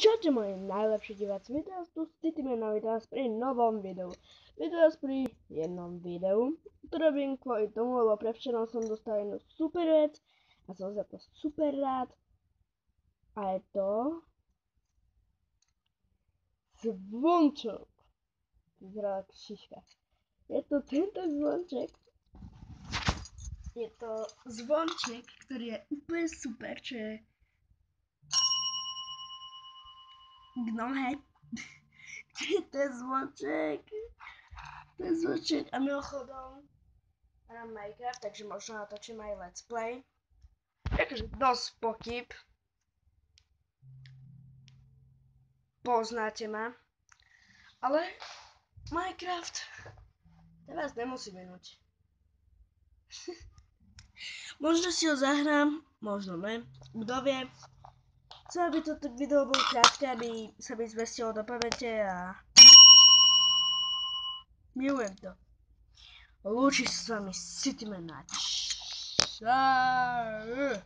Čaute moji najlepší diváci, vítam tu s Citymanom, vítam vás pri novom videu. Vítam vás pri jednom videu, ktoré robím kvôli tomu, lebo prevčerom som dostal jednu super vec a som za to super rád. A je to zvonček. Vyzerá ako šiška. Je to tento zvonček. Je to zvonček, ktorý je úplne super, čo je Gnomhead. To je zvonček. To je zvonček a mimochodom hrám Minecraft, takže možno natočím aj let's play. Takže dosť pokyp. Poznáte ma. Ale Minecraft to vás nemusí minúť. Možno si ho zahrám, možno ne. Kto vie. Chcem, aby toto video bolo krátke, aby sa mi zvestilo do pamäte a milujem to. Lúči sa s vami Cityman. Čau.